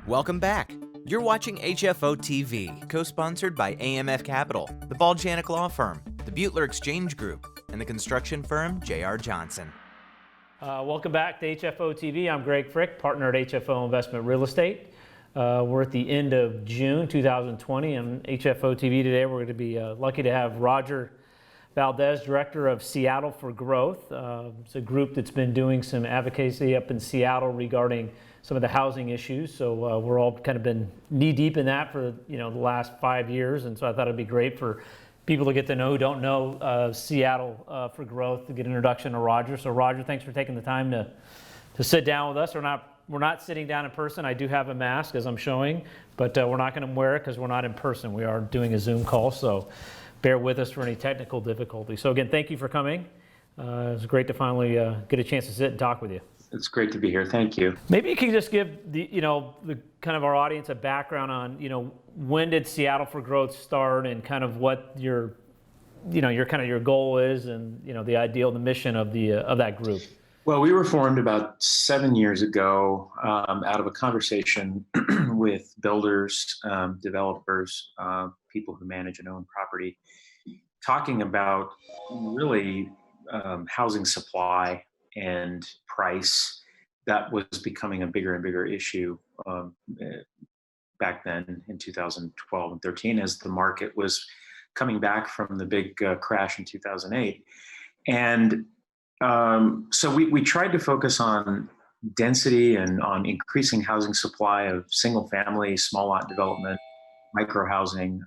Welcome back. You're watching HFO-TV, co-sponsored by AMF Capital, the Baljanik Law Firm, the Butler Exchange Group, and the construction firm J.R. Johnson. Welcome back to HFO-TV. I'm Greg Frick, partner at HFO Investment Real Estate. We're at the end of June 2020, and HFO-TV today we're going to be lucky to have Roger Valdez, Director of Seattle for Growth. It's a group that's been doing some advocacy up in Seattle regarding some of the housing issues. So we're all kind of been knee deep in that for the last 5 years, and so I thought it'd be great for people to get to know who don't know Seattle for Growth to get an introduction to Roger. So Roger, thanks for taking the time to sit down with us. We're not sitting down in person. I do have a mask as I'm showing, but we're not going to wear it because we're not in person. We are doing a Zoom call, so bear with us for any technical difficulties. So again, thank you for coming. It's great to finally get a chance to sit and talk with you. It's great to be here. Thank you. Maybe you can just give the kind of our audience a background on when did Seattle for Growth start and kind of what your goal is and the ideal, the mission of that group. Well, we were formed about 7 years ago out of a conversation with builders, developers, people who manage and own property, talking about really housing supply and price. That was becoming a bigger and bigger issue back then in 2012 and 13 as the market was coming back from the big crash in 2008. And so we tried to focus on density and on increasing housing supply of single family, small lot development, micro housing,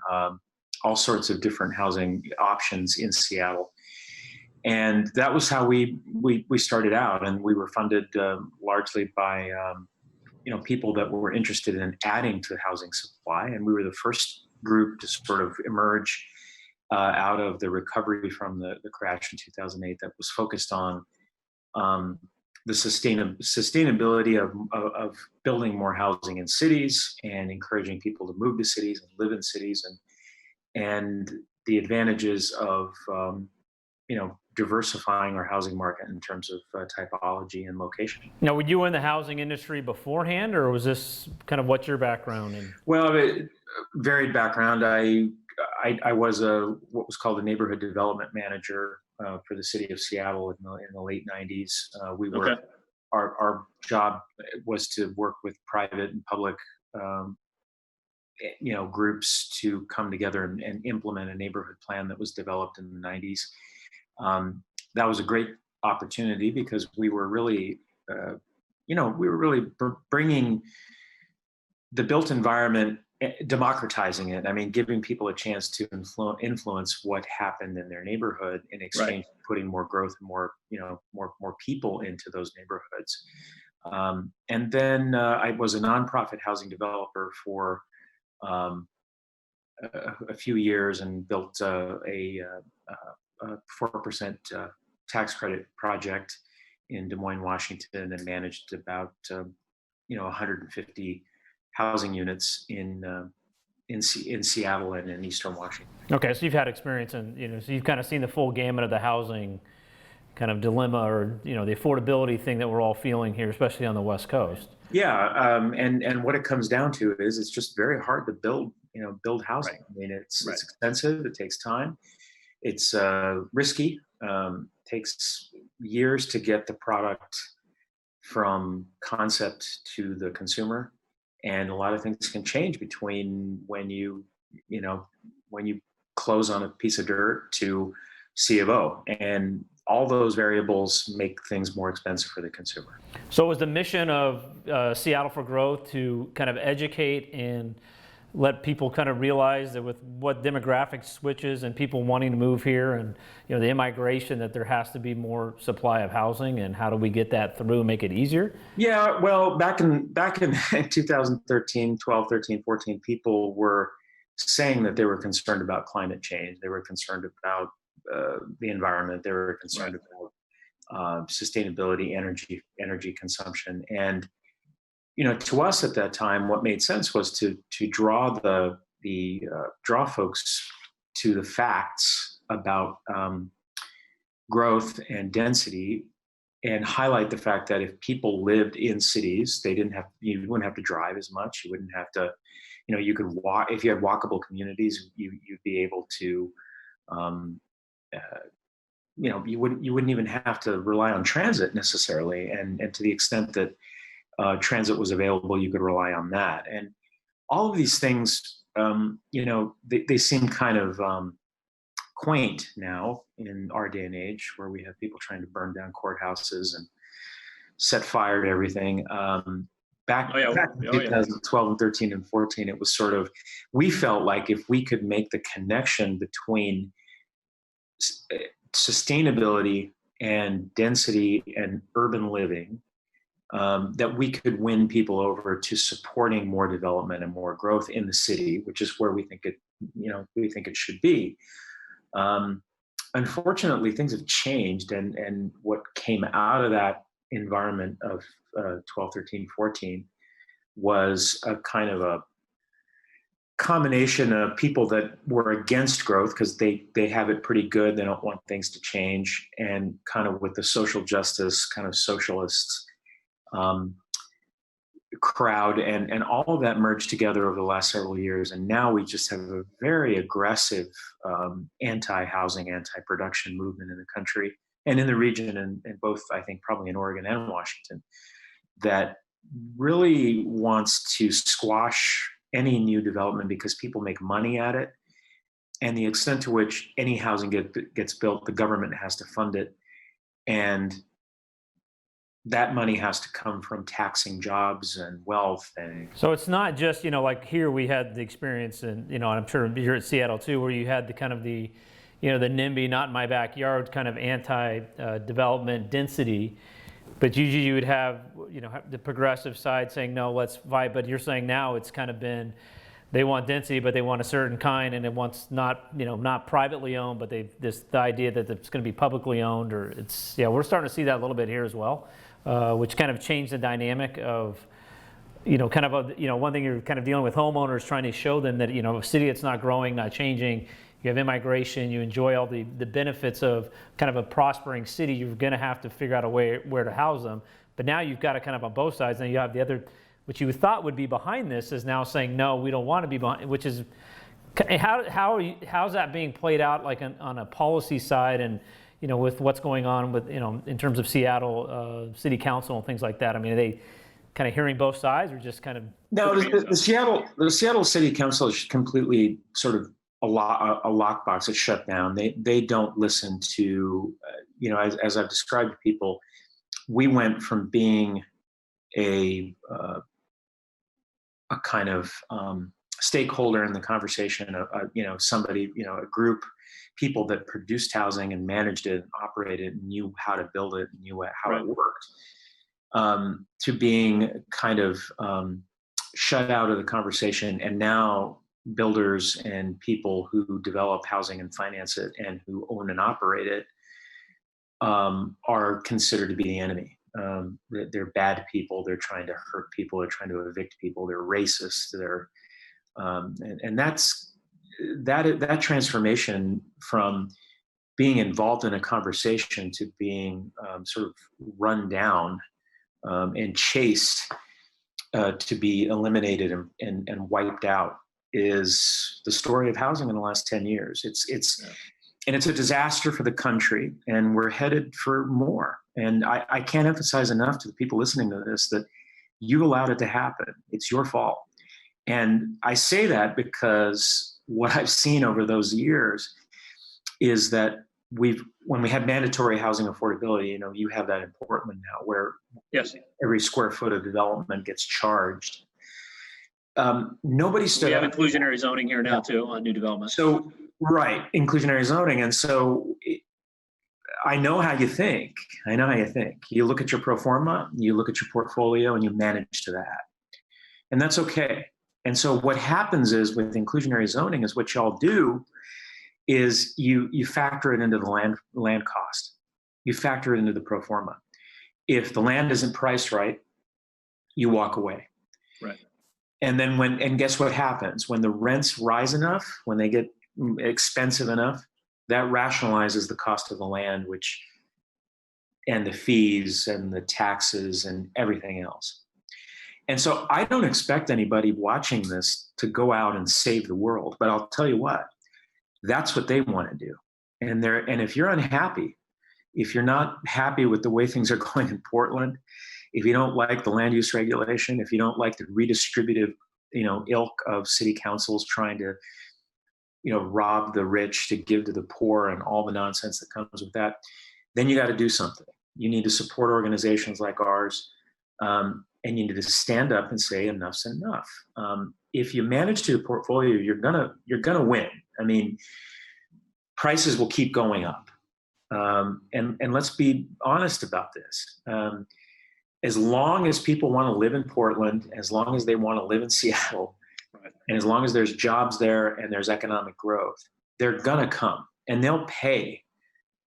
all sorts of different housing options in Seattle. And that was how we started out, and we were funded largely by people that were interested in adding to housing supply. And we were the first group to sort of emerge out of the recovery from the crash in 2008 that was focused on the sustainability of building more housing in cities and encouraging people to move to cities and live in cities, and the advantages of diversifying our housing market in terms of typology and location. Now, were you in the housing industry beforehand, or was this kind of what's your background in? Well, varied background. I was what was called a neighborhood development manager for the city of Seattle in the late 90s. Our job was to work with private and public groups to come together and implement a neighborhood plan that was developed in the 90s. That was a great opportunity because we were really, bringing the built environment, democratizing it. I mean, giving people a chance to influence what happened in their neighborhood in exchange for putting more growth and more people into those neighborhoods. And then I was a nonprofit housing developer for a few years and built a 4% tax credit project in Des Moines, Washington, and managed about 150 housing units in Seattle and in Eastern Washington. Okay, so you've had experience in so you've kind of seen the full gamut of the housing kind of dilemma, or the affordability thing that we're all feeling here, especially on the West Coast. Yeah, and what it comes down to is it's just very hard to build housing. Right. I mean, it's expensive. It takes time. It's risky. Takes years to get the product from concept to the consumer, and a lot of things can change between when you close on a piece of dirt to C of O, and all those variables make things more expensive for the consumer. So was the mission of Seattle for Growth to kind of educate and let people kind of realize that with what demographic switches and people wanting to move here and the immigration, that there has to be more supply of housing, and how do we get that through and make it easier? Yeah, well, back in 2013, 12, 13, 14, people were saying that they were concerned about climate change. They were concerned about the environment. They were concerned about sustainability, energy consumption, and to us at that time, what made sense was to draw draw folks to the facts about growth and density and highlight the fact that if people lived in cities, you wouldn't have to drive as much. You wouldn't have to, you could walk. If you had walkable communities, you'd be able to, um, you wouldn't even have to rely on transit necessarily. And to the extent that transit was available, you could rely on that. And all of these things, they seem kind of quaint now in our day and age, where we have people trying to burn down courthouses and set fire to everything. Back in 2012 and 13 and 14, it was sort of, we felt like if we could make the connection between sustainability and density and urban living, that we could win people over to supporting more development and more growth in the city, which is where we think it should be. Unfortunately, things have changed, and what came out of that environment of 12, 13, 14 was a kind of a combination of people that were against growth because they have it pretty good. They don't want things to change, and kind of with the social justice, kind of socialists crowd, and all of that merged together over the last several years. And now we just have a very aggressive anti-housing, anti-production movement in the country and in the region, and both, I think, probably in Oregon and Washington, that really wants to squash any new development because people make money at it. And the extent to which any housing gets built, the government has to fund it. And that money has to come from taxing jobs and wealth. And so it's not just, like here we had the experience, and and I'm sure you're at Seattle too, where you had the kind of the NIMBY, not in my backyard, kind of anti-development density. But usually you would have, the progressive side saying, no, let's fight. But you're saying now it's kind of been, they want density, but they want a certain kind, and it wants not privately owned, but the idea that it's going to be publicly owned, or we're starting to see that a little bit here as well, which kind of changed the dynamic of, one thing you're kind of dealing with homeowners, trying to show them that, a city that's not growing, not changing, you have immigration, you enjoy all the benefits of kind of a prospering city, you're going to have to figure out a way where to house them. But now you've got it kind of on both sides. Now you have the other, which you thought would be behind this, is now saying, no, we don't want to be behind, which is, how's that being played out, like on a policy side, and with what's going on with, in terms of Seattle City Council and things like that? I mean, are they kind of hearing both sides, or just kind of? No, the Seattle City Council is completely sort of a lockbox. It's shut down. They don't listen to, as I've described to people, we went from being a kind of stakeholder in the conversation, somebody, a group, people that produced housing and managed it and operated and knew how to build it and knew how it worked, to being kind of shut out of the conversation. And now builders and people who develop housing and finance it and who own and operate it are considered to be the enemy. They're bad people. They're trying to hurt people. They're trying to evict people. They're racist. And that transformation from being involved in a conversation to being sort of run down and chased to be eliminated and wiped out is the story of housing in the last 10 years. And it's a disaster for the country, and we're headed for more. And I can't emphasize enough to the people listening to this that you allowed it to happen. It's your fault. And I say that because what I've seen over those years is that when we had mandatory housing affordability, you have that in Portland now, where every square foot of development gets charged. Nobody stood up. We have inclusionary zoning here now too on new development. So, right, inclusionary zoning. And so I know how you think. You look at your pro forma, you look at your portfolio, and you manage to that. And that's okay. And so what happens is with inclusionary zoning is what y'all do is you factor it into the land cost. You factor it into the pro forma. If the land isn't priced right, you walk away. Right. And then and guess what happens? When the rents rise enough, when they get expensive enough, that rationalizes the cost of the land, which and the fees and the taxes and everything else. And so I don't expect anybody watching this to go out and save the world, but I'll tell you what, that's what they want to do. And if you're unhappy, if you're not happy with the way things are going in Portland, if you don't like the land use regulation, if you don't like the redistributive, ilk of city councils trying to, rob the rich to give to the poor and all the nonsense that comes with that, then you got to do something. You need to support organizations like ours. And you need to stand up and say enough's enough. If you manage to the portfolio, you're gonna win. I mean, prices will keep going up, and let's be honest about this. As long as people want to live in Portland, as long as they want to live in Seattle, right, and as long as there's jobs there and there's economic growth, they're gonna come and they'll pay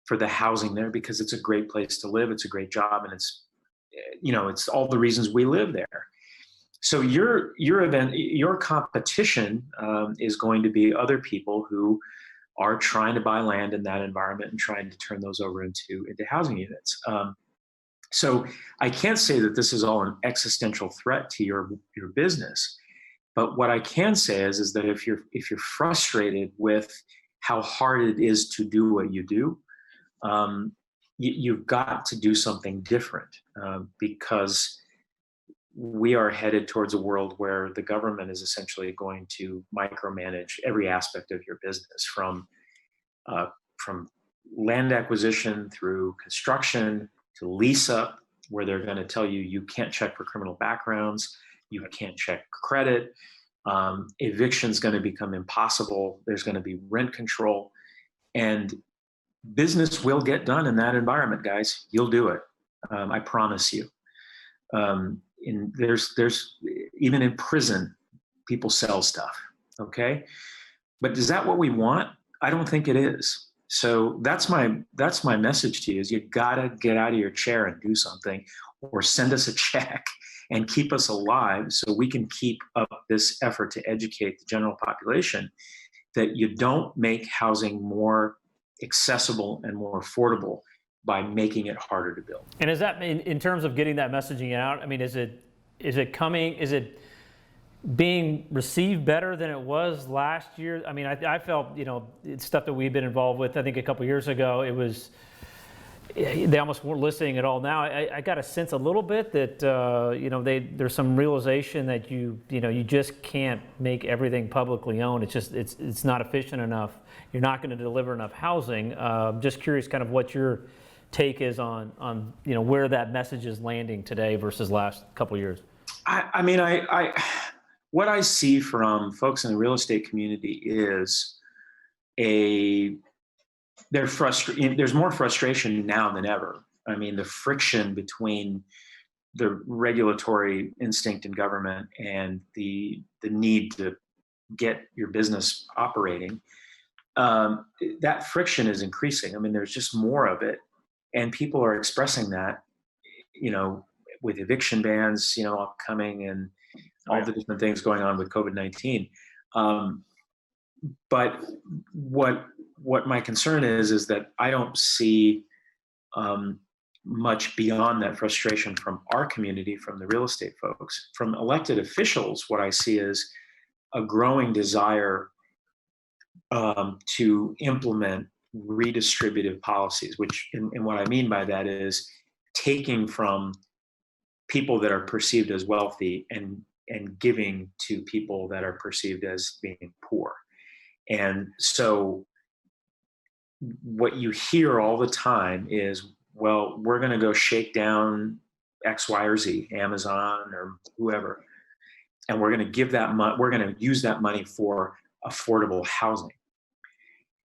for the housing there because it's a great place to live. It's a great job, and it's all the reasons we live there. So your competition is going to be other people who are trying to buy land in that environment and trying to turn those over into housing units. So I can't say that this is all an existential threat to your business, but what I can say is that if you're frustrated with how hard it is to do what you do, you've got to do something different, because we are headed towards a world where the government is essentially going to micromanage every aspect of your business, from land acquisition through construction to lease up, where they're going to tell you can't check for criminal backgrounds, you can't check credit, eviction's going to become impossible, there's going to be rent control, and business will get done in that environment, guys. You'll do it. I promise you. There's even in prison, people sell stuff. Okay. But is that what we want? I don't think it is. So that's my message to you is you gotta get out of your chair and do something, or send us a check and keep us alive so we can keep up this effort to educate the general population that you don't make housing more accessible and more affordable by making it harder to build. And is that in terms of getting that messaging out? I mean, is it being received better than it was last year? I mean, I felt, it's stuff that we've been involved with. I think a couple of years ago, they almost weren't listening at all. Now, I got a sense a little bit that, there's some realization that you just can't make everything publicly owned. It's not efficient enough. You're not going to deliver enough housing. Just curious kind of what your take is on where that message is landing today versus last couple of years. I mean, what I see from folks in the real estate community is there's more frustration now than ever. I mean, the friction between the regulatory instinct in government and the need to get your business operating, that friction is increasing. I mean, there's just more of it. And people are expressing that, with eviction bans, upcoming, and all the different things going on with COVID-19. But what my concern is that I don't see much beyond that frustration from our community, from the real estate folks. From elected officials, what I see is a growing desire to implement redistributive policies, which, and what I mean by that is taking from people that are perceived as wealthy and giving to people that are perceived as being poor. And so what you hear all the time is, well, we're going to go shake down X, Y, or Z, Amazon or whoever, and we're going to give that money, we're going to use that money for affordable housing.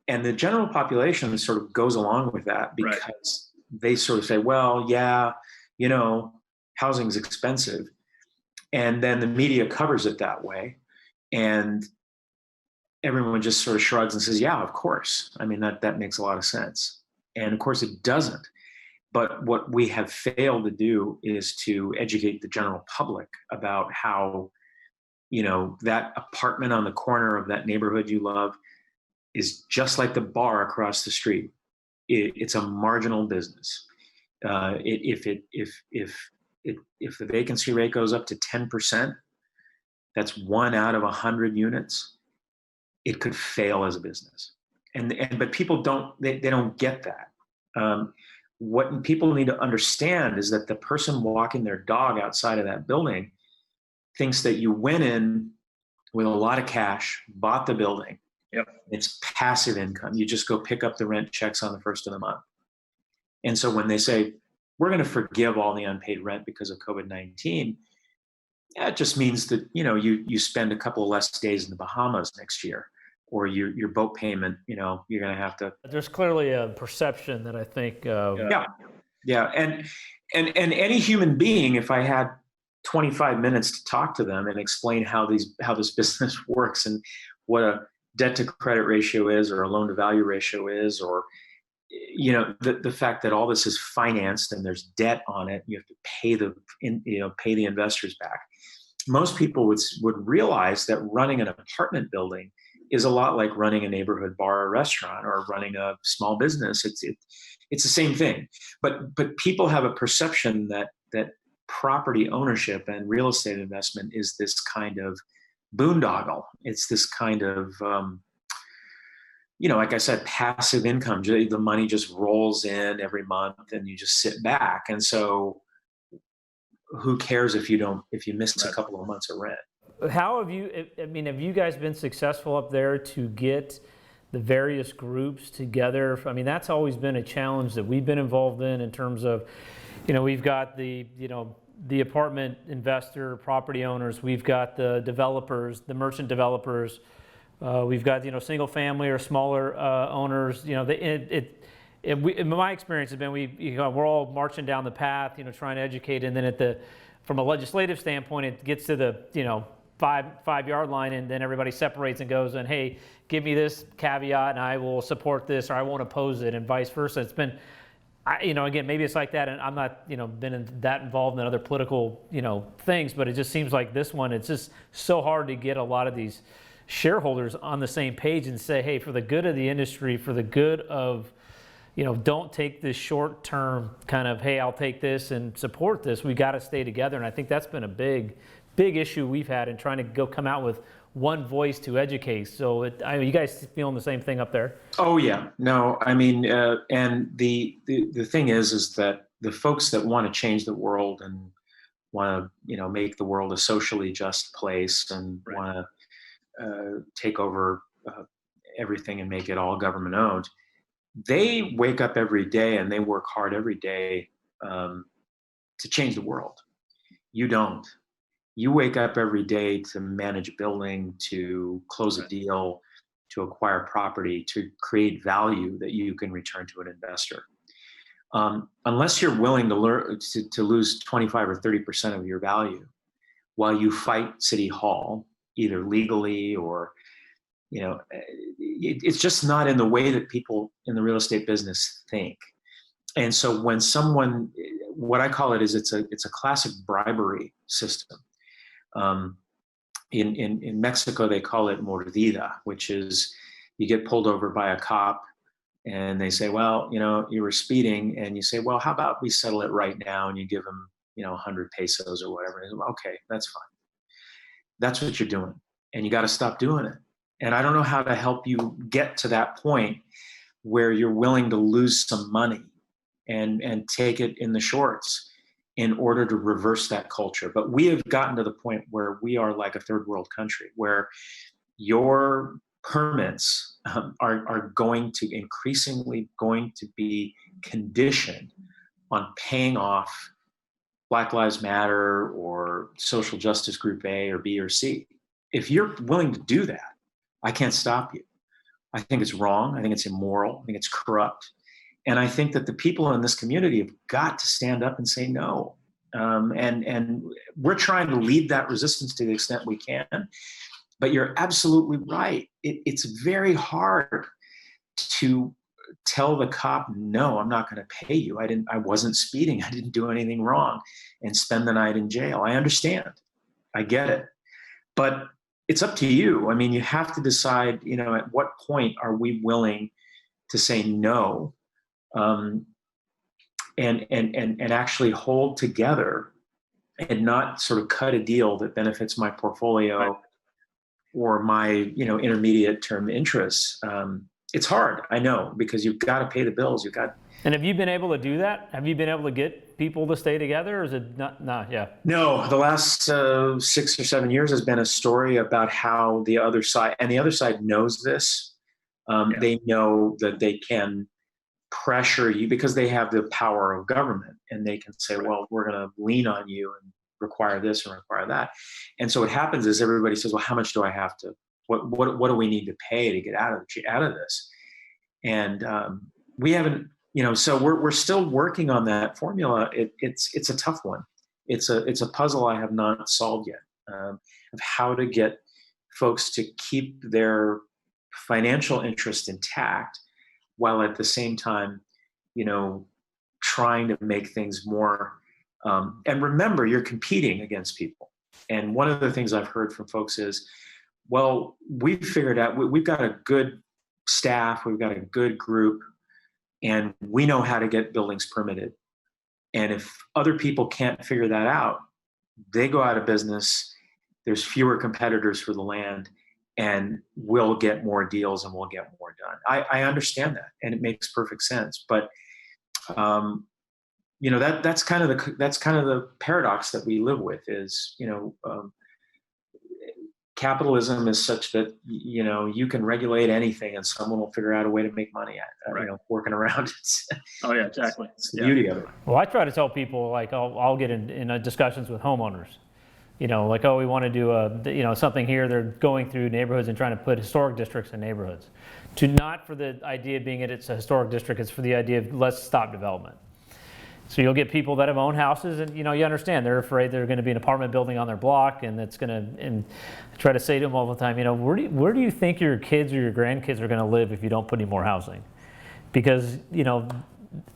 And the general population sort of goes along with that because they sort of say, well, yeah, housing's expensive. And then the media covers it that way. And everyone just sort of shrugs and says, yeah, of course. I mean, that makes a lot of sense. And of course it doesn't. But what we have failed to do is to educate the general public about how, that apartment on the corner of that neighborhood you love is just like the bar across the street. It's a marginal business. If the vacancy rate goes up to 10%, that's 1 out of 100 units. It could fail as a business, but people don't get that. What people need to understand is that the person walking their dog outside of that building thinks that you went in with a lot of cash, bought the building. Yep. It's passive income. You just go pick up the rent checks on the first of the month. And so when they say, we're going to forgive all the unpaid rent because of COVID-19, it just means that, you spend a couple of less days in the Bahamas next year, or your boat payment, you're going to have to. There's clearly a perception that I think. Yeah. And any human being, if I had 25 minutes to talk to them and explain how this business works and what a debt to credit ratio is, or a loan to value ratio is, or the fact that all this is financed and there's debt on it, you have to pay the investors back. Most people would realize that running an apartment building is a lot like running a neighborhood bar or restaurant, or running a small business. It's the same thing, but people have a perception that property ownership and real estate investment is this kind of boondoggle. It's this kind of like I said, passive income. The money just rolls in every month and you just sit back. And so who cares if you miss a couple of months of rent? How have you guys been successful up there to get the various groups together? I mean, that's always been a challenge that we've been involved in terms of, we've got the apartment investor, property owners, we've got the developers, the merchant developers, we've got, single family or smaller owners. In my experience has been we're all marching down the path, trying to educate, and then from a legislative standpoint, it gets to the five-yard line, and then everybody separates and goes, and hey, give me this caveat, and I will support this, or I won't oppose it, and vice versa. It's been, again, maybe it's like that, and I'm not, been that involved in other political, things, but it just seems like this one, it's just so hard to get a lot of these shareholders on the same page and say, hey, for the good of the industry, for the good of, don't take this short term kind of, hey, I'll take this and support this. We got to stay together. And I think that's been a big issue we've had in trying to come out with one voice to educate. So you guys feeling the same thing up there? Oh yeah, no, I mean, and the thing is that the folks that want to change the world and want to, make the world a socially just place, and want to take over everything and make it all government owned, they wake up every day and they work hard every day to change the world. You don't. You wake up every day to manage a building, to close a deal, to acquire property, to create value that you can return to an investor. Unless you're willing to lose 25 or 30% of your value while you fight City Hall, either legally or, it's just not in the way that people in the real estate business think. And so when what I call it is it's a classic bribery system. In Mexico, they call it mordida, which is you get pulled over by a cop and they say, well, you were speeding, and you say, well, how about we settle it right now? And you give them, 100 pesos or whatever. And they say, okay, that's fine. That's what you're doing. And you got to stop doing it. And I don't know how to help you get to that point where you're willing to lose some money and take it in the shorts in order to reverse that culture. But we have gotten to the point where we are like a third world country, where your permits are increasingly going to be conditioned on paying off Black Lives Matter or Social Justice Group A or B or C. If you're willing to do that, I can't stop you. I think it's wrong. I think it's immoral. I think it's corrupt. And I think that the people in this community have got to stand up and say no. And we're trying to lead that resistance to the extent we can. But you're absolutely right. It's very hard to tell the cop, no, I'm not going to pay you. I wasn't speeding. I didn't do anything wrong, and spend the night in jail. I understand. I get it. But it's up to you. I mean, you have to decide, at what point are we willing to say no? and actually hold together and not sort of cut a deal that benefits my portfolio or my, intermediate term interests. It's hard, I know, because you've got to pay the bills. And have you been able to do that? Have you been able to get people to stay together, or is it not? Yeah. No, the last 6 or 7 years has been a story about how the other side knows this. They know that they can pressure you because they have the power of government, and they can say, well, we're going to lean on you and require this and require that. And so what happens is everybody says, well, how much do I have to, what do we need to pay to get out of this? And we haven't, so we're still working on that formula. It's a tough one. It's a puzzle I have not solved yet, of how to get folks to keep their financial interest intact while at the same time, trying to make things more, and remember, you're competing against people. And one of the things I've heard from folks is, well, we've figured out, we've got a good staff, we've got a good group, and we know how to get buildings permitted. And if other people can't figure that out, they go out of business, there's fewer competitors for the land, and we'll get more deals and we'll get more done. I understand that, and it makes perfect sense. But that's kind of the paradox that we live with is, capitalism is such that, you can regulate anything and someone will figure out a way to make money at working around it. Oh yeah, exactly. It's the beauty of it. Well, I try to tell people, like, I'll get in discussions with homeowners, like, oh, we want to do something here. They're going through neighborhoods and trying to put historic districts in neighborhoods. Not for the idea being that it's a historic district, it's for the idea of let's stop development. So you'll get people that have owned houses, and you understand they're afraid they're going to be an apartment building on their block, and it's going to. And I try to say to them all the time, where do you think your kids or your grandkids are going to live if you don't put any more housing? Because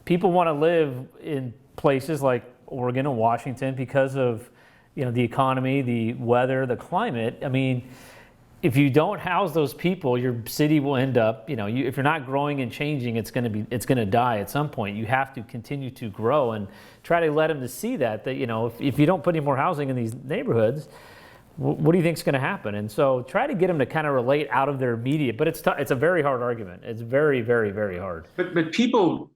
people want to live in places like Oregon and Washington because of the economy, the weather, the climate. I mean, if you don't house those people, your city will end up, if you're not growing and changing, it's going to die at some point. You have to continue to grow and try to let them to see that if you don't put any more housing in these neighborhoods, what do you think is going to happen? And so try to get them to kind of relate out of their immediate, but it's a very hard argument. It's very, very, very hard. But people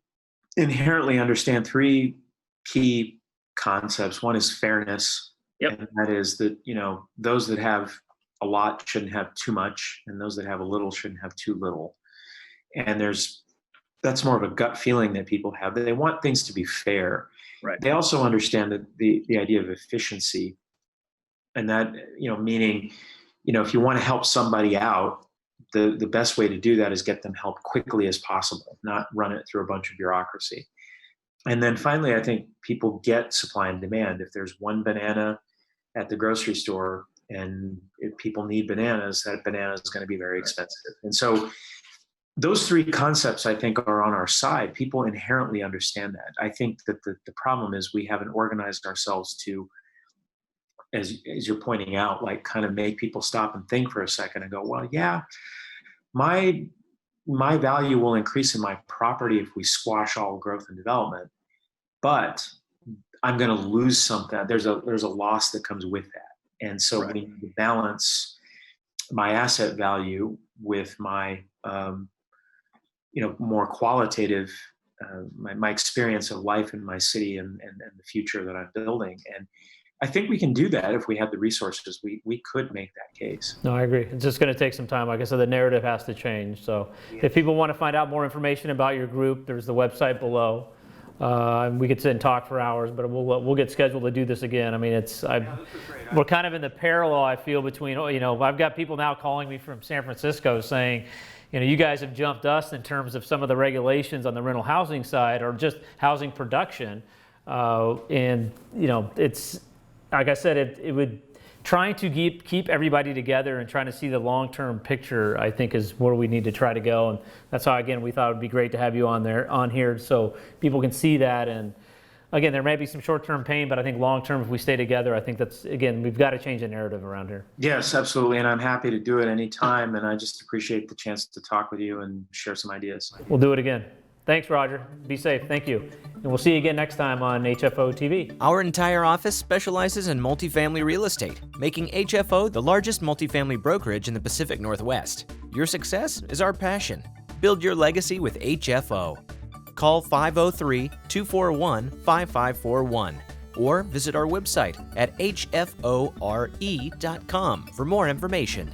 inherently understand three key concepts. One is fairness. Yep. And that is that, those that have a lot shouldn't have too much, and those that have a little shouldn't have too little. And that's more of a gut feeling that people have. They want things to be fair. Right. They also understand that the idea of efficiency, and that, meaning, if you want to help somebody out, the best way to do that is get them help quickly as possible, not run it through a bunch of bureaucracy. And then finally, I think people get supply and demand. If there's one banana at the grocery store, and if people need bananas, that banana is going to be very expensive. And so those three concepts, I think, are on our side. People inherently understand that. I think that the problem is we haven't organized ourselves to, as you're pointing out, like kind of make people stop and think for a second and go, well, yeah, my value will increase in my property if we squash all growth and development, but I'm going to lose something. There's a loss that comes with that. And so we need to balance my asset value with my, more qualitative, my experience of life in my city and the future that I'm building. And I think we can do that if we have the resources. We could make that case. No, I agree. It's just going to take some time. Like I said, the narrative has to change. So if people want to find out more information about your group, there's the website below. We could sit and talk for hours, but we'll get scheduled to do this again. I mean, we're kind of in the parallel, I feel, between, I've got people now calling me from San Francisco saying, you guys have jumped us in terms of some of the regulations on the rental housing side or just housing production. It's, like I said, it would, trying to keep everybody together and trying to see the long-term picture, I think, is where we need to try to go. And that's how, again, we thought it would be great to have you on here so people can see that. And again, there may be some short-term pain, but I think long-term, if we stay together, I think that's, again, we've got to change the narrative around here. Yes, absolutely. And I'm happy to do it anytime. And I just appreciate the chance to talk with you and share some ideas. We'll do it again. Thanks, Roger. Be safe. Thank you. And we'll see you again next time on HFO TV. Our entire office specializes in multifamily real estate, making HFO the largest multifamily brokerage in the Pacific Northwest. Your success is our passion. Build your legacy with HFO. Call 503-241-5541 or visit our website at hfore.com for more information.